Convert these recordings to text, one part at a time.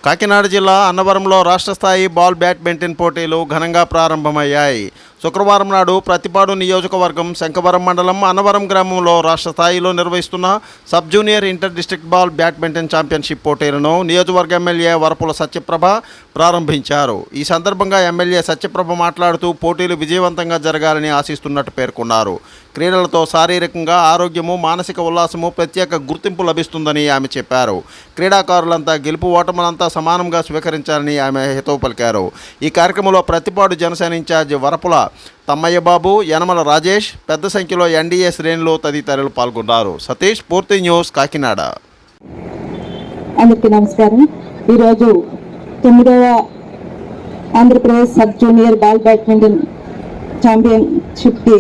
కాకినాడ జిల్లా అన్నవరంలో రాష్ట్ర స్థాయి బాల్ బ్యాడ్మింటన్ పోటీలు ఘనంగా ప్రారంభమయ్యాయి. శుక్రవారం నాడు ప్రతిపాడు నియోజకవర్గం శంఖవరం మండలం అన్నవరం గ్రామంలో రాష్ట్ర స్థాయిలో నిర్వహిస్తున్న sub junior inter district ball badminton championship పోటీలను నియోజకవర్గ ఎమ్మెల్యే వరపుల సత్యప్రభ ప్రారంభించారు. ఈ సందర్భంగా ఎమ్మెల్యే సత్యప్రభ మాట్లాడుతూ పోటీలు విజయవంతంగా జరగాలని ఆశిస్తున్నట్టు పేర్కొన్నారు. క్రీడలతో శారీరకంగా ఆరోగ్యము, మానసిక ఉల్లాసము, ప్రత్యేక గుర్తింపు లభిస్తుందని ఆమె చెప్పారు. క్రీడాకారులంతా గెలుపు ఓటములంతా సమానంగా స్వీకరించాలని ఆమె హితవు పలికారు. ఈ కార్యక్రమంలో ప్రతిపాడు జనసేన ఇన్ఛార్జి వరపుల తమ్మయ్య బాబు, యనమల రాజేష్, పెద్ద సంఖ్యలో ఎన్డీఏ శ్రేణులు తదితరులు పాల్గొన్నారు. సతీష్, పూర్తి న్యూస్, కాకినాడ. అందరికీ నమస్కారం. ఈరోజు 9వ Andhra Pradesh sub junior ball badminton ఛాంపియన్షిప్కి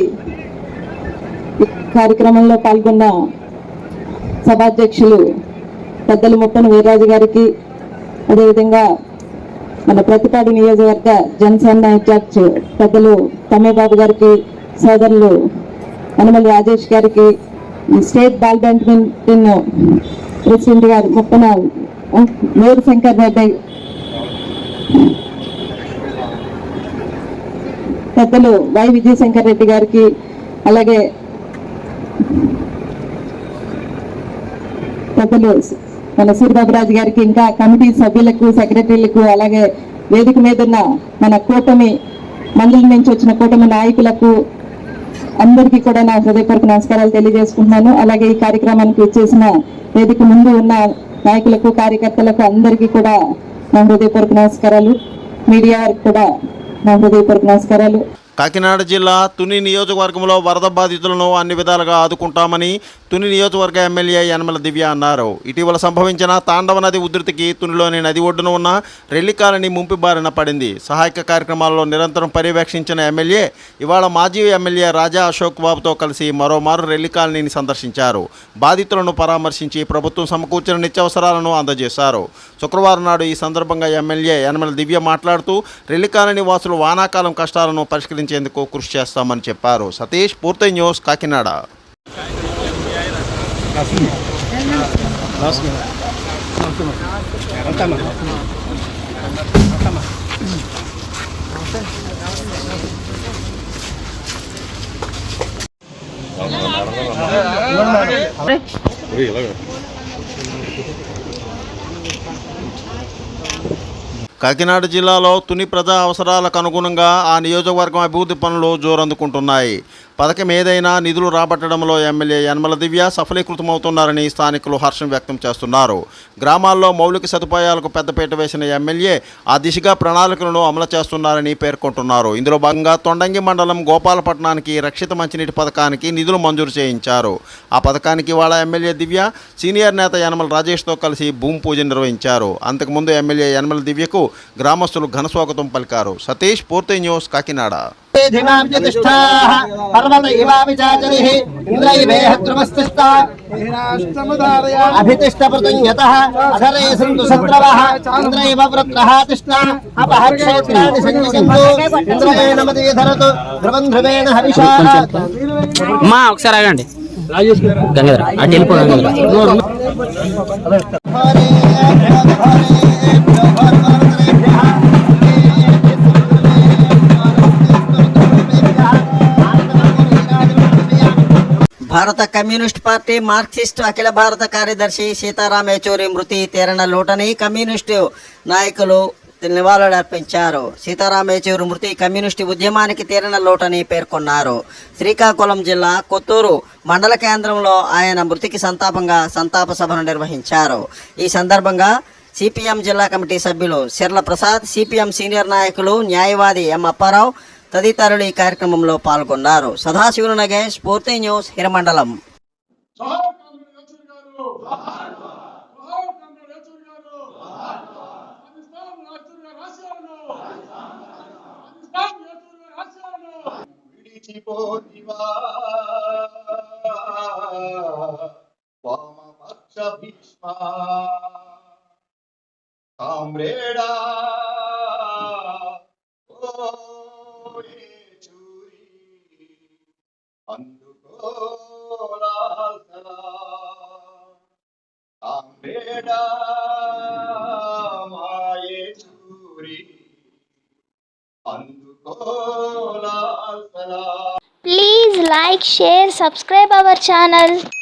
కార్యక్రమంలో పాల్గొన్న సభాధ్యక్షులు పెద్దలు ముప్పన వీర్రాజు గారికి, అదేవిధంగా మన ప్రతిపాడు నియోజకవర్గ జనసేన ఇన్ఛార్జ్ పెద్దలు తమ్మయ్యబాబు గారికి, సోదరులు యనమల రాజేష్ గారికి, స్టేట్ బాల్ బ్యాడ్మింటన్ ప్రెసిడెంట్ గారు ముప్పన మేరు శంకర్ రెడ్డి, పెద్దలు వై విజయశంకర్ రెడ్డి గారికి, అలాగే పెద్దలు మన సూర్యబాబురాజు గారికి, ఇంకా కమిటీ సభ్యులకు, సెక్రటరీలకు, అలాగే వేదిక మీద ఉన్న మన కూటమి మండలం నుంచి వచ్చిన కూటమి నాయకులకు అందరికీ కూడా నా హృదయపూర్వక నమస్కారాలు తెలియజేసుకుంటున్నాను. అలాగే ఈ కార్యక్రమానికి వచ్చేసిన వేదిక ముందు ఉన్న నాయకులకు, కార్యకర్తలకు అందరికీ కూడా నా హృదయపూర్వక నమస్కారాలు. మీడియా వారికి కూడా నా హృదయపూర్వక నమస్కారాలు. కాకినాడ జిల్లా తుని నియోజకవర్గంలో వరద బాధితులను అన్ని విధాలుగా ఆదుకుంటామని తుని నియోజకవర్గ ఎమ్మెల్యే యనమల దివ్య అన్నారు. ఇటీవల సంభవించిన తాండవ నది ఉధృతికి తునిలోని నది ఒడ్డున ఉన్న రెల్లికాలని ముంపు బారిన పడింది. సహాయక కార్యక్రమాల్లో నిరంతరం పర్యవేక్షించిన ఎమ్మెల్యే ఇవాళ మాజీ ఎమ్మెల్యే రాజా అశోక్ బాబుతో కలిసి మరోమారు రెల్లికాలనీని సందర్శించారు. బాధితులను పరామర్శించి ప్రభుత్వం సమకూర్చిన నిత్యావసరాలను అందజేశారు. శుక్రవారం నాడు ఈ సందర్భంగా ఎమ్మెల్యే యనమల దివ్య మాట్లాడుతూ రెల్లికాలనీ వాసులు వానాకాలం కష్టాలను పరిష్కరించేందుకు కృషి చేస్తామని చెప్పారు. సతీష్, పూర్తి న్యూస్, కాకినాడ. కాకినాడ జిల్లాలో తుని ప్రజా అవసరాలకు అనుగుణంగా ఆ నియోజకవర్గం అభివృద్ధి పనులు జోరందుకుంటున్నాయి. పథకం ఏదైనా నిధులు రాబట్టడంలో ఎమ్మెల్యే యనమల దివ్య సఫలీకృతమవుతున్నారని స్థానికులు హర్షం వ్యక్తం చేస్తున్నారు. గ్రామాల్లో మౌలిక సదుపాయాలకు పెద్దపీట వేసిన ఎమ్మెల్యే ఆ దిశగా ప్రణాళికలను అమలు చేస్తున్నారని పేర్కొంటున్నారు. ఇందులో భాగంగా తొండంగి మండలం గోపాలపట్నానికి రక్షిత మంచినీటి పథకానికి నిధులు మంజూరు చేయించారు. ఆ పథకానికి ఇవాళ ఎమ్మెల్యే దివ్య సీనియర్ నేత యనమల రాజేష్తో కలిసి భూమి పూజ నిర్వహించారు. అంతకుముందు ఎమ్మెల్యే యనమల దివ్యకు గ్రామస్తులు ఘనస్వాగతం పలికారు. సతీష్, పూర్తి న్యూస్, కాకినాడ. ఒకసారి ఆగండి. గంగాధర్ అటు వెళ్ళిపో. భారత కమ్యూనిస్ట్ పార్టీ మార్క్సిస్ట్ అఖిల భారత కార్యదర్శి సీతారాం ఏచూరి మృతి తీరన లోటని కమ్యూనిస్టు నాయకులు నివాళులర్పించారు. సీతారాం ఏచూరి మృతి కమ్యూనిస్టు ఉద్యమానికి తీరన లోటని పేర్కొన్నారు. శ్రీకాకుళం జిల్లా కొత్తూరు మండల కేంద్రంలో ఆయన మృతికి సంతాప సభను నిర్వహించారు. ఈ సందర్భంగా సిపిఎం జిల్లా కమిటీ సభ్యులు సిర్ల ప్రసాద్, సిపిఎం సీనియర్ నాయకులు న్యాయవాది ఎం అప్పారావు తదితరులు ఈ కార్యక్రమంలో పాల్గొన్నారు. సదాశివులు నగేష్, పూర్తి న్యూస్, హిరమండలం. అందుకోరా like, share, subscribe our channel.